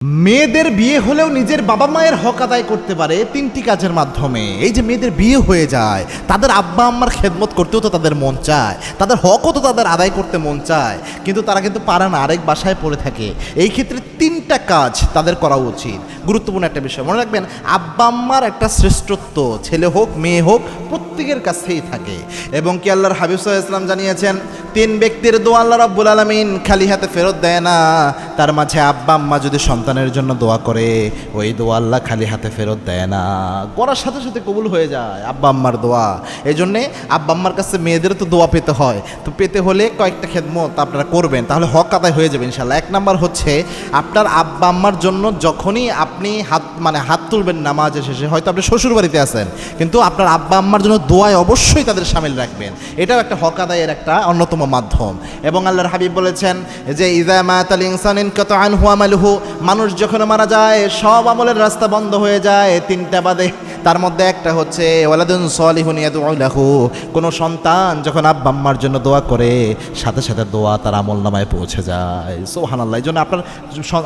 মেয়েদের বিয়ে হলেও নিজের বাবা মায়ের হক আদায় করতে পারে তিনটি কাজের মাধ্যমে। এই যে মেয়েদের বিয়ে হয়ে যায়, তাদের আব্বা আম্মার খেদমত করতেও তো তাদের মন চায়, তাদের হকও তো তাদের আদায় করতে মন চায়, কিন্তু তারা কিন্তু পারে না, আরেক বাসায় পড়ে থাকে। এই ক্ষেত্রে তিনটা কাজ তাদের করা উচিত। গুরুত্বপূর্ণ একটা বিষয় মনে রাখবেন, আব্বা আম্মার একটা শ্রেষ্ঠত্ব ছেলে হোক মেয়ে হোক প্রত্যেকের কাছেই থাকে। এবং কি আল্লাহর হাবিব সাল্লাল্লাহু আলাইহি ওয়াসাল্লাম জানিয়েছেন, তিন ব্যক্তির দোয়া আল্লাহ রাব্বুল আলামিন খালি হাতে ফেরত দেয় না। তার মাঝে আব্বা আম্মা যদি সন্তানের জন্য দোয়া করে, ওই দোয়া আল্লাহ খালি হাতে ফেরত দেয় না, করার সাথে সাথে কবুল হয়ে যায় আব্বা আম্মার দোয়া। এই জন্যে আব্বা আম্মার কাছে মেয়েদের তো দোয়া পেতে হয়, তো পেতে হলে কয়েকটা খেদমত আপনারা করবেন, তাহলে হক আদায় হয়ে যাবে ইনশাল্লাহ। এক নাম্বার হচ্ছে, আপনার আব্বা আম্মার জন্য যখনই আপনি হাত তুলবেন নামাজের শেষে, হয়তো আপনি শ্বশুর বাড়িতে আছেন, কিন্তু আপনার আব্বা আম্মার জন্য দোয়ায় অবশ্যই তাদের সামিল রাখবেন। এটাও একটা হক আদায়ের একটা অন্যতম মাধ্যম। এবং আল্লাহর হাবিব বলেছেন যে ইযা মাতাল ইনসান ইনকাতা আনহু আমালুহু, মানুষ যখন মারা যায় সব আমলের রাস্তা বন্ধ হয়ে যায় তিনটা বাদে। তার মধ্যে একটা হচ্ছে ওয়ালাদুন সলিহুন ইয়াদউ লাহু, কোনো সন্তান যখন আব্বা আম্মার জন্য দোয়া করে, সাথে সাথে দোয়া তার আমলনামায় পৌঁছে যায়। সুবহানাল্লাহ। এই জন্য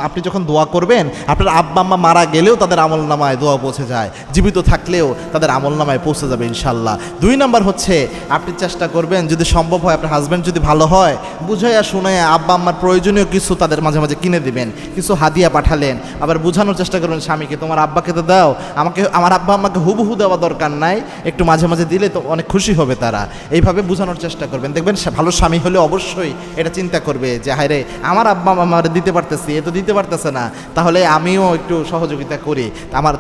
আপনি যখন দোয়া করবেন, আপনার আব্বা আম্মা মারা গেলেও তাদের আমলনামায় দোয়া পৌঁছে যায়, জীবিত থাকলেও তাদের আমলনামায় পৌঁছে যাবে ইনশাল্লাহ। দুই নাম্বার হচ্ছে, আপনি চেষ্টা করবেন যদি সম্ভব হয়, আপনার হাজব্যান্ড যদি ভালো হয়, বুঝাইয়া শুনাইয়া আব্বা আম্মার প্রয়োজনীয় কিছু তাদের মাঝে মাঝে কিনে দিবেন, কিছু হাদিয়া পাঠালেন। আবার বোঝানোর চেষ্টা করবেন স্বামীকে, তোমার আব্বাকে তো দাও, আমার আব্বা আমাকে হুবহু দেওয়া দরকার নাই, একটু মাঝে মাঝে দিলে তো অনেক খুশি হবে তারা। এইভাবে বোঝানোর চেষ্টা করবেন, দেখবেন ভালো স্বামী হলে অবশ্যই এটা চিন্তা করবে যে হায় রে, আমার আব্বা আমার দিতে পারতেছি, এ তো দিতে পারতেছে না, তাহলে আমিও একটু সহযোগিতা করি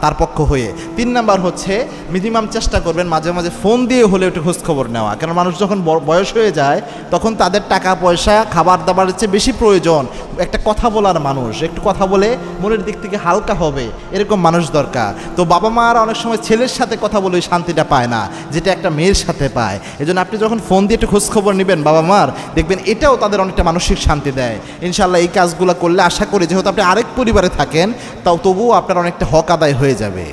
তার পক্ষ হয়ে। তিন নাম্বার হচ্ছে, মিনিমাম চেষ্টা করবেন মাঝে মাঝে ফোন দিয়ে হলে একটু খোঁজখবর নেওয়া, কারণ মানুষ যখন বয়স হয়ে যায় তখন তাদের টাকা পয়সা খাবার দাবারের চেয়ে বেশি প্রয়োজন একটা কথা বলার মানুষ, একটু কথা বলে মনের দিক থেকে হালকা হবে এরকম মানুষ দরকার। তো বাবা মারা অনেক সময় ছেলের সাথে কথা বলে শান্তিটা পায় না, যেটা একটা মেয়ের সাথে পায়। এই জন্য আপনি যখন ফোন দিয়ে একটু খোঁজখবর নেবেন বাবা মার, দেখবেন এটাও তাদের অনেকটা মানসিক শান্তি দেয় ইনশাল্লাহ। এই কাজগুলো করলে আশা করি, যেহেতু আপনি আরেক পরিবারে থাকেন, তবুও আপনার অনেকটা হক আদায় হয়ে যাবে।